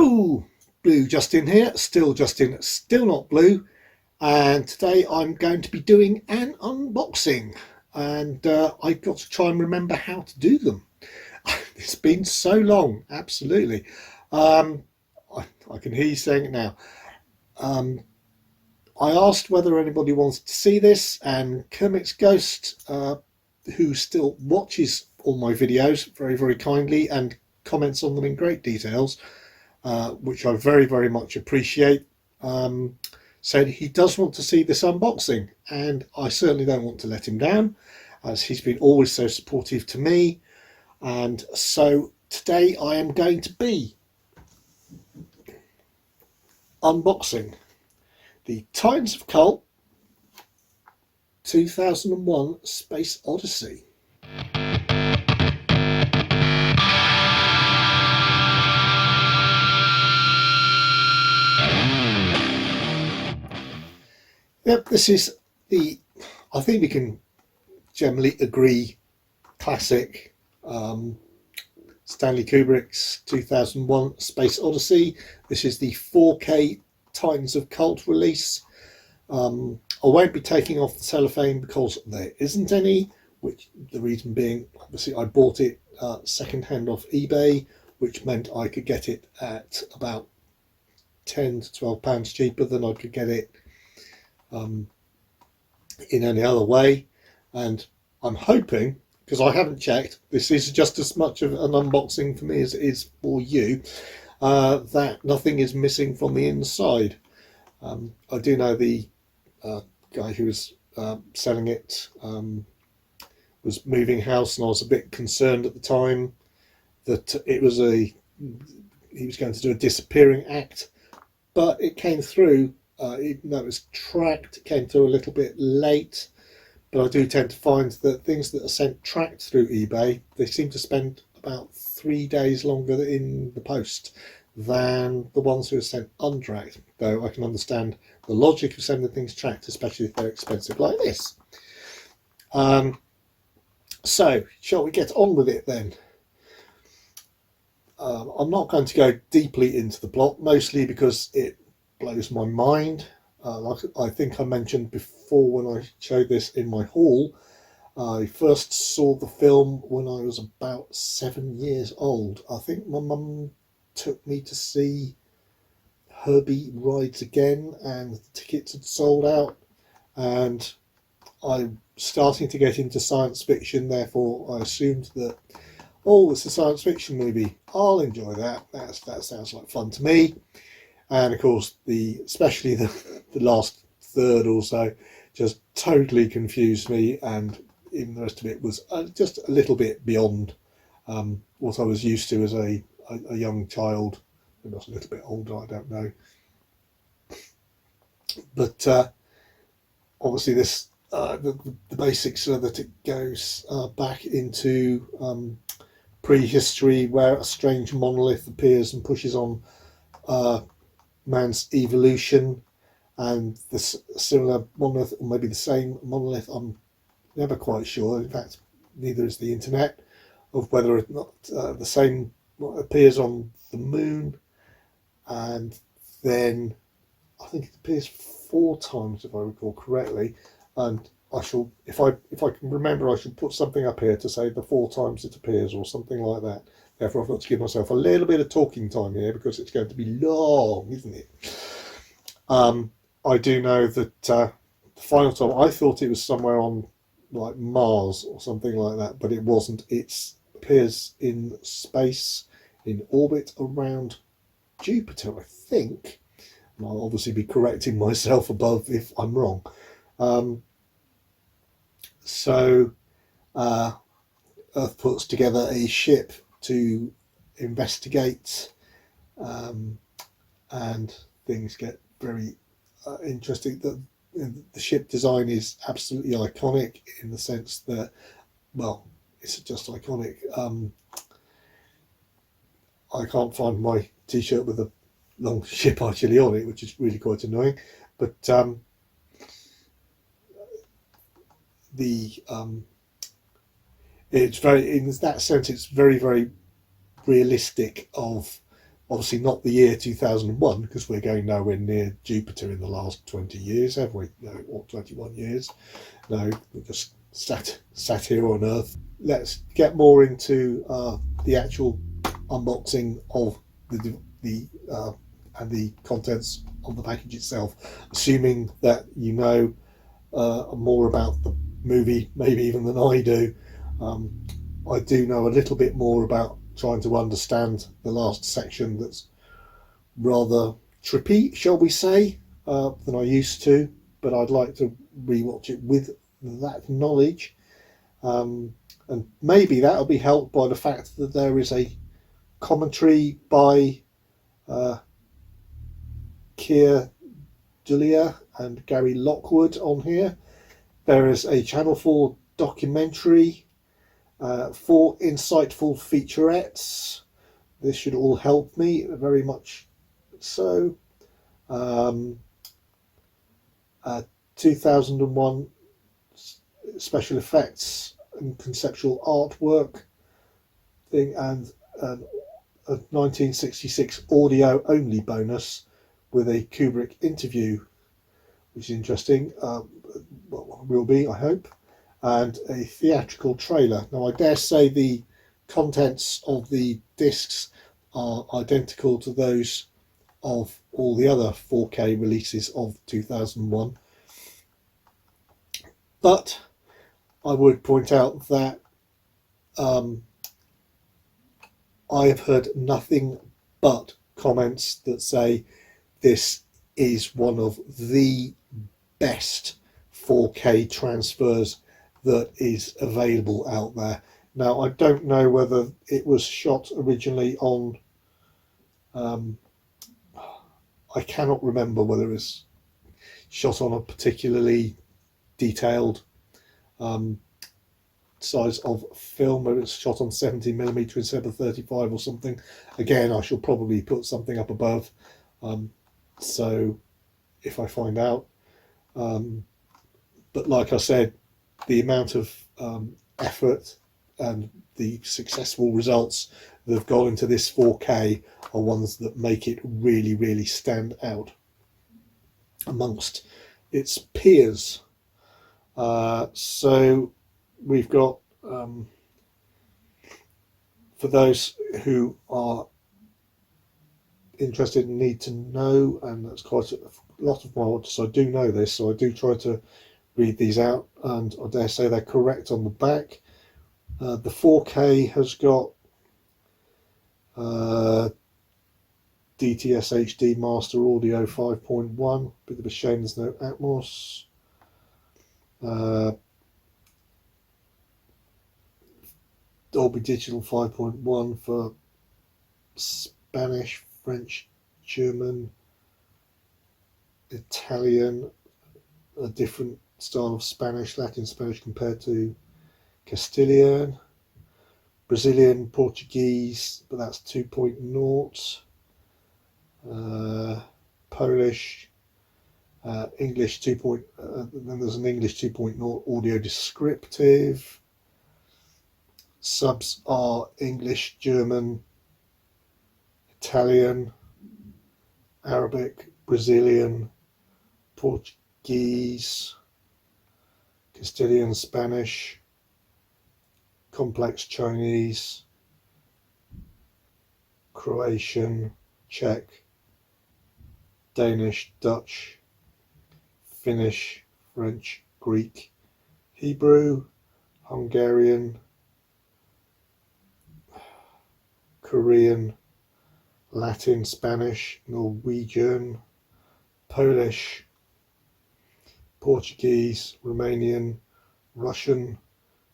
Hello, Blue Justin here, still Justin, still not blue, and today I'm going to be doing an unboxing, and I've got to try and remember how to do them. It's been so long, absolutely. Um, I can hear you saying it now. Um, I asked whether anybody wanted to see this, and Kermit's Ghost, who still watches all my videos very, very kindly and comments on them in great details, which I very, very much appreciate, said he does want to see this unboxing, and I certainly don't want to let him down, as he's been always so supportive to me. And so today I am going to be unboxing the Titans of Cult 2001 Space Odyssey. Yep, this is the, I think we can generally agree, classic Stanley Kubrick's 2001 Space Odyssey. This is the 4K Titans of Cult release. I won't be taking off the cellophane because there isn't any, which the reason being, obviously I bought it second hand off eBay, which meant I could get it at about £10 to £12 cheaper than I could get it in any other way. And I'm hoping, because I haven't checked, this is just as much of an unboxing for me as it is for you, that nothing is missing from the inside. I do know the guy who was selling it was moving house, and I was a bit concerned at the time that he was going to do a disappearing act, but it came through. Even though it was tracked, it came through a little bit late. But I do tend to find that things that are sent tracked through eBay, they seem to spend about 3 days longer in the post than the ones who are sent untracked. Though I can understand the logic of sending things tracked, especially if they're expensive like this. So, shall we get on with it then? I'm not going to go deeply into the plot, mostly because it blows my mind. Like I think I mentioned before when I showed this in my haul, I first saw the film when I was about 7 years old. I think my mum took me to see Herbie Rides Again, and the tickets had sold out, and I'm starting to get into science fiction, therefore I assumed that, oh, it's a science fiction movie, I'll enjoy that. That sounds like fun to me. And of course, especially the last third or so just totally confused me, and even the rest of it was just a little bit beyond what I was used to as a young child. Maybe I was a little bit older, I don't know. But obviously this the basics are that it goes back into prehistory, where a strange monolith appears and pushes on man's evolution, and this similar monolith, or maybe the same monolith, I'm never quite sure, in fact neither is the internet, of whether or not the same appears on the moon. And then I think it appears 4 times, if I recall correctly, and I shall, if I can remember, I should put something up here to say the 4 times it appears or something like that. Therefore, I've got to give myself a little bit of talking time here because it's going to be long, isn't it? I do know that the final time, I thought it was somewhere on like Mars or something like that, but it wasn't. It appears in space, in orbit around Jupiter, I think. And I'll obviously be correcting myself above if I'm wrong. So Earth puts together a ship to investigate, and things get very interesting. The ship design is absolutely iconic, in the sense that, well, it's just iconic. I can't find my t-shirt with a long ship actually on it, which is really quite annoying, but it's very, in that sense, it's very, very realistic of Obviously not the year 2001, because we're going nowhere near Jupiter in the last 20 years, have we? No, or 21 years. No, we just sat here on Earth. Let's get more into the actual unboxing of the and the contents of the package itself, assuming that you know more about the movie, maybe even than I do. I do know a little bit more about trying to understand the last section that's rather trippy, shall we say, than I used to, but I'd like to rewatch it with that knowledge. And maybe that'll be helped by the fact that there is a commentary by Keir Dullea and Gary Lockwood on here. There is a Channel 4 documentary, 4 insightful featurettes. This should all help me very much so. 2001 special effects and conceptual artwork thing, and a 1966 audio only bonus with a Kubrick interview, which is interesting. Will be, I hope, and a theatrical trailer. Now, I dare say the contents of the discs are identical to those of all the other 4K releases of 2001, but I would point out that I have heard nothing but comments that say this is one of the best 4K transfers that is available out there. Now, I don't know whether it was shot originally on I cannot remember whether it was shot on a particularly detailed size of film, whether it's shot on 70mm instead of 35 or something. Again, I shall probably put something up above, so if I find out. But like I said, the amount of effort and the successful results that have gone into this 4K are ones that make it really, really stand out amongst its peers. So we've got, for those who are interested and need to know, and that's quite a lot of my audience, I do know this, so I do try to read these out, and I dare say they're correct on the back. The 4K has got DTS HD Master Audio 5.1. Bit of a shame there's no Atmos. Dolby Digital 5.1 for Spanish, French, German, Italian, a different style of Spanish, Latin Spanish compared to Castilian, Brazilian, Portuguese, but that's 2.0, Polish, English 2. Then there's an English 2.0 audio descriptive. Subs are English, German, Italian, Arabic, Brazilian, Portuguese, Castilian, Spanish, complex Chinese, Croatian, Czech, Danish, Dutch, Finnish, French, Greek, Hebrew, Hungarian, Korean, Latin, Spanish, Norwegian, Polish, Portuguese, Romanian, Russian,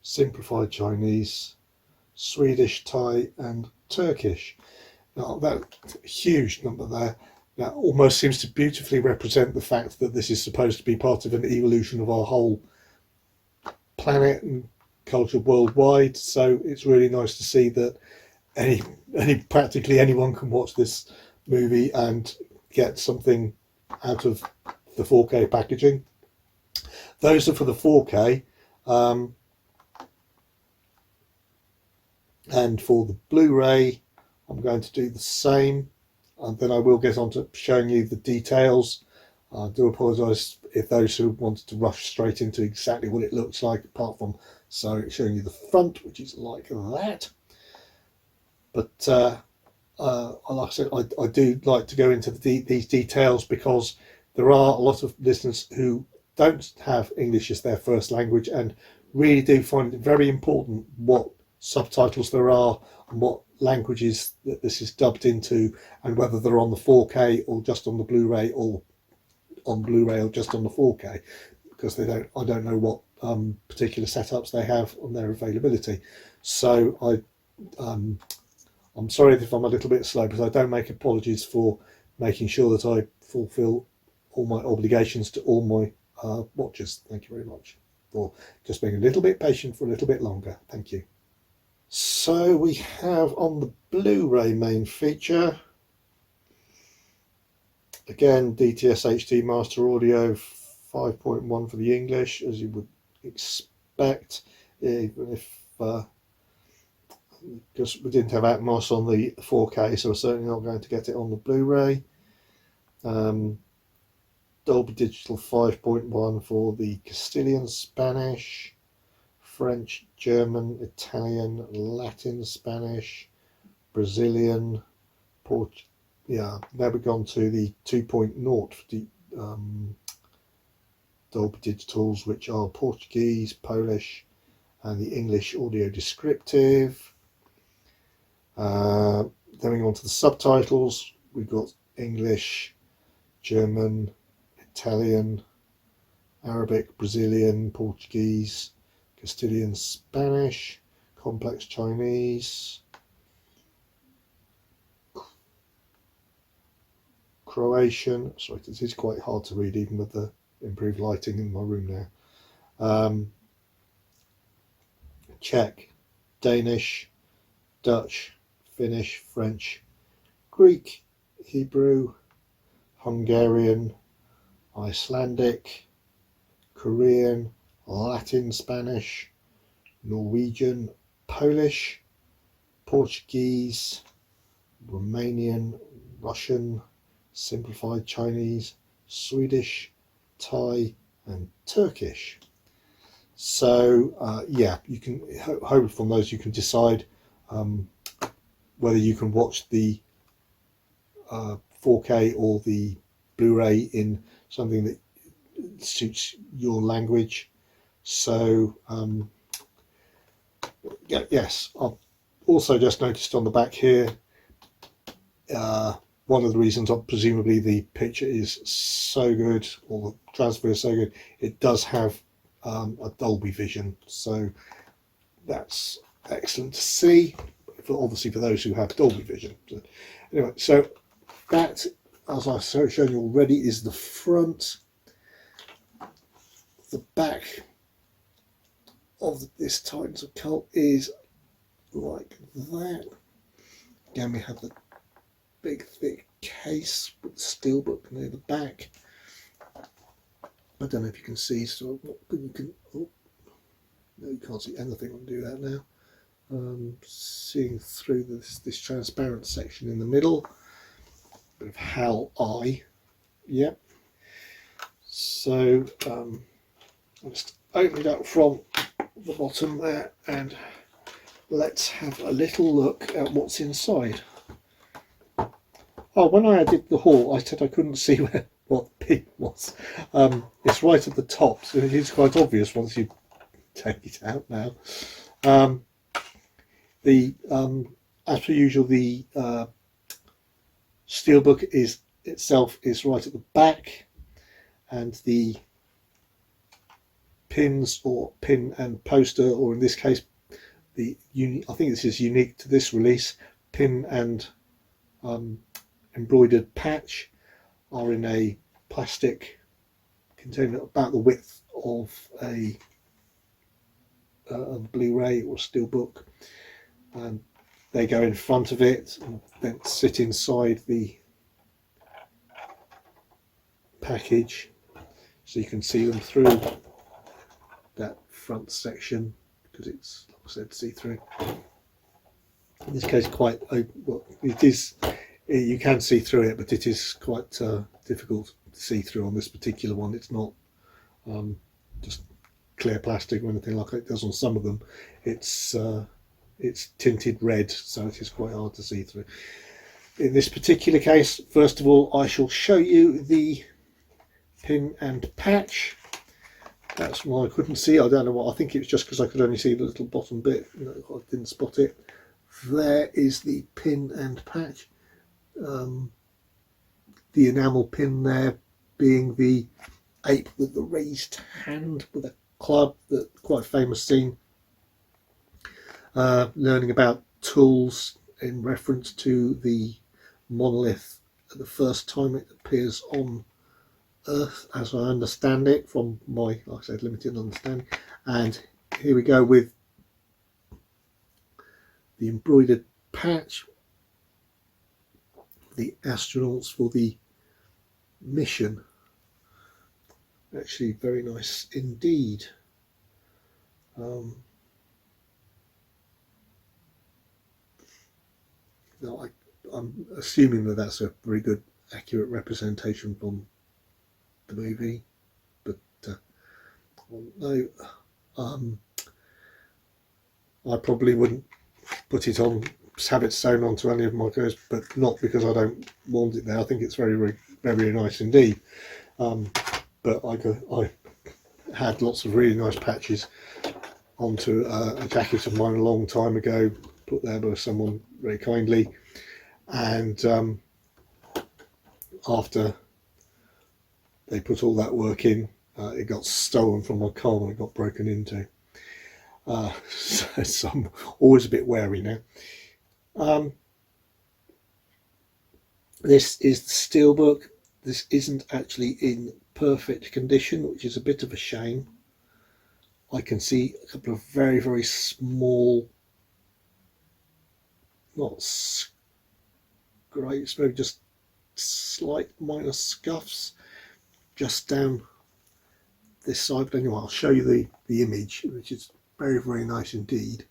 simplified Chinese, Swedish, Thai, and Turkish. Now, that huge number there, that almost seems to beautifully represent the fact that this is supposed to be part of an evolution of our whole planet and culture worldwide. So it's really nice to see that practically anyone can watch this movie and get something out of the 4K packaging. Those are for the 4K, and for the Blu-ray I'm going to do the same. and then I will get on to showing you the details. I do apologise if those who wanted to rush straight into exactly what it looks like, apart from showing you the front, which is like that. But like I said, I do like to go into these details because there are a lot of listeners who don't have English as their first language and really do find it very important what subtitles there are and what languages that this is dubbed into, and whether they're on the 4K or just on the Blu-ray, or on Blu-ray or just on the 4K, because I don't know what particular setups they have on their availability. So I'm sorry if I'm a little bit slow, because I don't make apologies for making sure that I fulfill all my obligations to all my watchers. Thank you very much for just being a little bit patient for a little bit longer. Thank you. So we have on the Blu-ray main feature, again, DTS HD Master Audio 5.1 for the English, as you would expect, even if because we didn't have Atmos on the 4K, so we're certainly not going to get it on the Blu-ray. Dolby Digital 5.1 for the Castilian Spanish, French, German, Italian, Latin Spanish, Brazilian, Portuguese. Yeah, now we've gone to the 2.0 for the Dolby Digitals, which are Portuguese, Polish, and the English audio descriptive. Then we go on to the subtitles. We've got English, German, Italian, Arabic, Brazilian, Portuguese, Castilian Spanish, complex Chinese, Croatian. Sorry, this is quite hard to read even with the improved lighting in my room now. Czech, Danish, Dutch, Finnish, French, Greek, Hebrew, Hungarian, Icelandic, Korean, Latin Spanish, Norwegian, Polish, Portuguese, Romanian, Russian, simplified Chinese, Swedish, Thai, and Turkish. So yeah, you can hope from those you can decide whether you can watch the 4K or the Blu-ray in something that suits your language. So yeah, yes, I've also just noticed on the back here, one of the reasons, presumably the picture is so good, or the transfer is so good, it does have a Dolby Vision, so that's excellent to see, obviously for those who have Dolby Vision. So, anyway, so that, as I've shown you already, is the front. The back of this Titans of Cult is like that. Again, we have the big thick case with the steelbook near the back. I don't know if you can see, so you can. Oh, no, you can't see anything. I can do that now. Seeing through this transparent section in the middle. Bit of Hal Eye. Yep. So I'll just open it up from the bottom there, and let's have a little look at what's inside. Oh, when I did the haul, I said I couldn't see what the pin was. It's right at the top, so it is quite obvious once you take it out now. As per usual, the Steelbook itself is right at the back, and the pins, or pin and poster, or in this case, I think this is unique to this release, pin and embroidered patch are in a plastic container about the width of a Blu-ray or Steelbook, and they go in front of it and then sit inside the package, so you can see them through that front section, because it's, like I said, see-through. In this case, quite well, it is You can see through it, but it is quite difficult to see through on this particular one. It's not just clear plastic or anything like it does on some of them. It's tinted red, so it is quite hard to see through. In this particular case, first of all, I shall show you the pin and patch. That's what I couldn't see. I don't know what. I think it was just because I could only see the little bottom bit. I didn't spot it. There is the pin and patch. The enamel pin there being the ape with the raised hand with a club, that quite famous scene. Learning about tools in reference to the monolith the first time it appears on Earth, as I understand it from my, like I said, limited understanding. And here we go with the embroidered patch, the astronauts for the mission. Actually very nice indeed. No, I'm assuming that that's a very good, accurate representation from the movie, but no, I probably wouldn't put it on, have it sewn onto any of my clothes, but not because I don't want it there. I think it's very, very nice indeed. But I had lots of really nice patches onto a jacket of mine a long time ago, put there by someone very kindly, and after they put all that work in, it got stolen from my car when it got broken into. So I'm always a bit wary now. This is the Steelbook. This isn't actually in perfect condition, which is a bit of a shame. I can see a couple of very, very small, not scrapes, maybe just slight minor scuffs just down this side. But anyway, I'll show you the image, which is very, very nice indeed.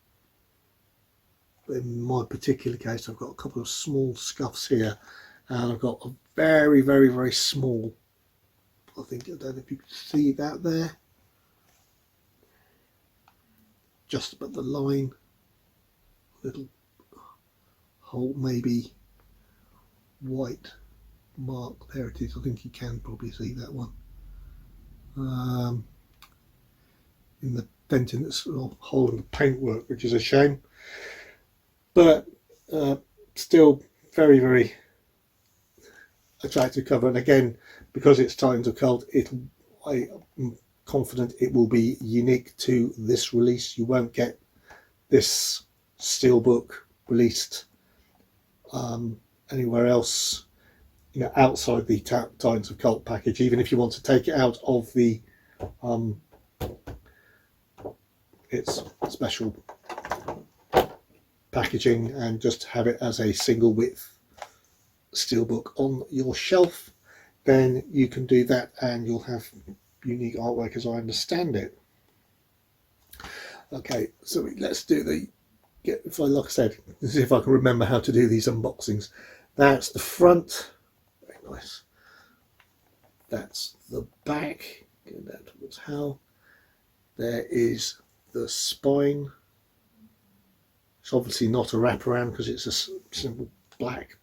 But in my particular case, I've got a couple of small scuffs here, and I've got a very, very, very small, I don't know if you can see that there, just above the line, little hole, maybe white mark. There it is. I think you can probably see that one. In the dent in this little hole in the paintwork, which is a shame, but still very, very attractive cover. And again, because it's Titans of Cult, I'm confident it will be unique to this release. You won't get this Steelbook released anywhere else, outside the Titans of Cult package. Even if you want to take it out of the its special packaging and just have it as a single width Steelbook on your shelf, then you can do that, and you'll have unique artwork as I understand it. Okay, so let's do like I said, see if I can remember how to do these unboxings. That's the front, very nice. That's the back, going down towards how. There is the spine. It's obviously not a wraparound because it's a simple black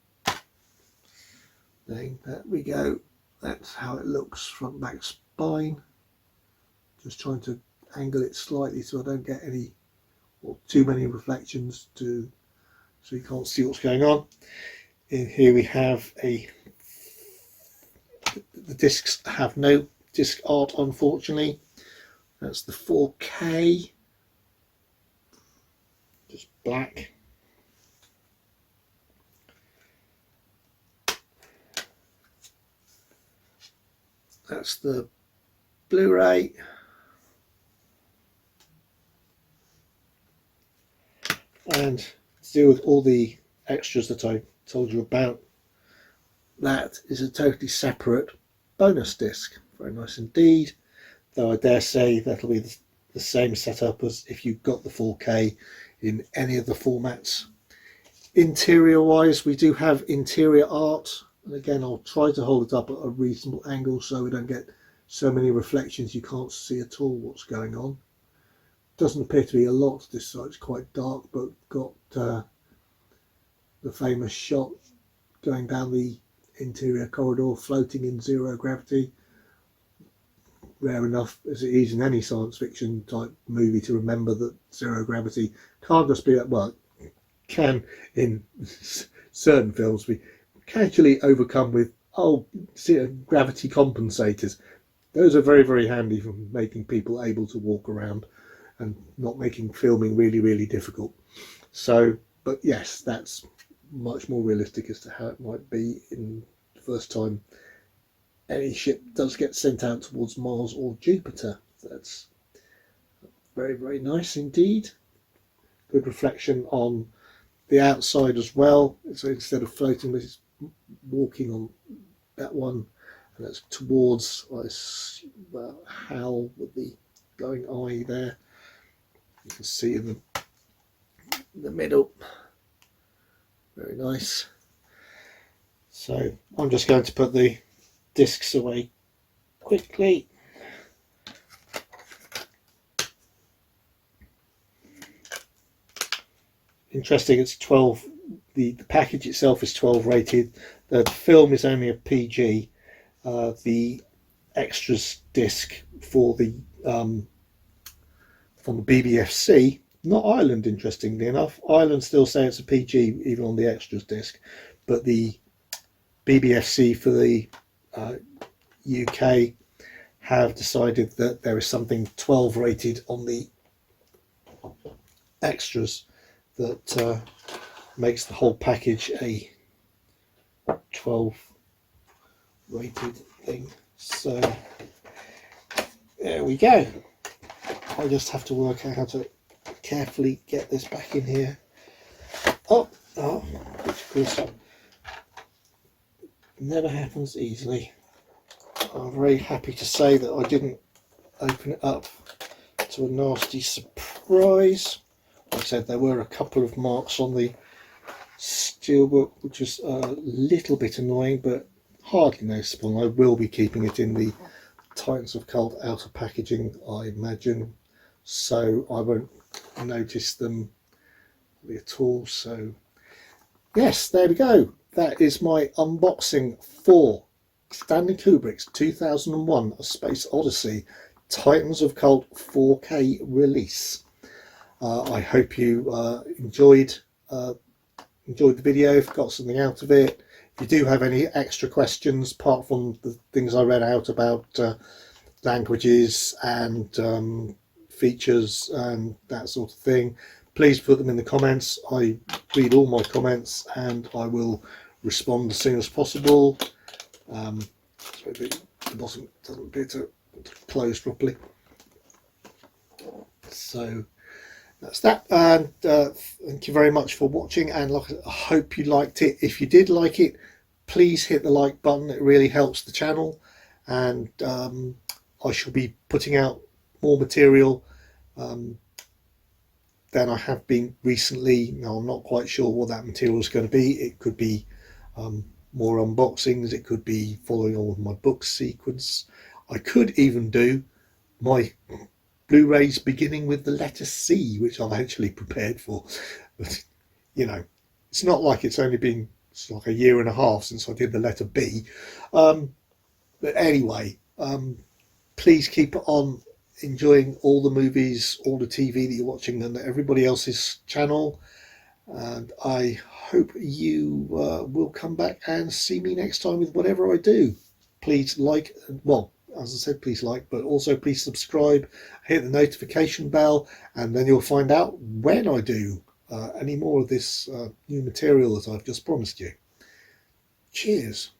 thing. There we go. That's how it looks, front back spine. Just trying to angle it slightly so I don't get any or too many reflections so you can't see what's going on. In here we have the discs have no disc art, unfortunately. That's the 4K, just black. That's the Blu-ray. And to deal with all the extras that I told you about, that is a totally separate bonus disc. Very nice indeed, though I dare say that'll be the same setup as if you got the 4K in any of the formats Interior wise, we do have interior art, and again I'll try to hold it up at a reasonable angle so we don't get so many reflections you can't see at all what's going on. Doesn't appear to be a lot this side, it's quite dark, but got the famous shot going down the interior corridor floating in zero gravity. Rare enough as it is in any science fiction type movie to remember that zero gravity can't just be, well, can in certain films be casually overcome with gravity compensators. Those are very, very handy for making people able to walk around and not making filming really, really difficult. So, but yes, that's much more realistic as to how it might be in the first time any ship does get sent out towards Mars or Jupiter. That's very, very nice indeed. Good reflection on the outside as well. So instead of floating, it's walking on that one, and that's towards Hal with the glowing eye there. You can see in the middle. Very nice. So I'm just going to put the discs away quickly. Interesting, it's 12, the package itself is 12 rated, the film is only a PG. The extras disc for the from the BBFC, not Ireland interestingly enough, Ireland still say it's a PG even on the extras disc, but the BBFC for the UK have decided that there is something 12 rated on the extras that makes the whole package a 12 rated thing. So there we go. I just have to work out how to carefully get this back in here. Which of course never happens easily. I'm very happy to say that I didn't open it up to a nasty surprise. Like I said, there were a couple of marks on the Steelbook, which is a little bit annoying, but hardly noticeable. And I will be keeping it in the Titans of Cult outer packaging, I imagine, so I won't notice them at all. So yes, there we go. That is my unboxing for Stanley Kubrick's 2001 A Space Odyssey Titans of Cult 4K release. I hope you enjoyed the video, if you got something out of it. If you do have any extra questions apart from the things I read out about languages and features and that sort of thing, please put them in the comments. I read all my comments and I will respond as soon as possible. So the bottom doesn't appear to close properly. So that's that, and thank you very much for watching, and I hope you liked it. If you did like it, please hit the like button, it really helps the channel, and I shall be putting out more material than I have been recently. Now I'm not quite sure what that material is going to be. It could be more unboxings, it could be following on with my book sequence. I could even do my Blu-rays beginning with the letter C, which I've actually prepared for. But you know, it's not like it's only been, it's like a year and a half since I did the letter B. But anyway, please keep on enjoying all the movies, all the TV that you're watching on everybody else's channel, and I hope you will come back and see me next time with whatever I do. Please like, well, as I said, please like, but also please subscribe, hit the notification bell, and then you'll find out when I do any more of this new material that I've just promised you. Cheers.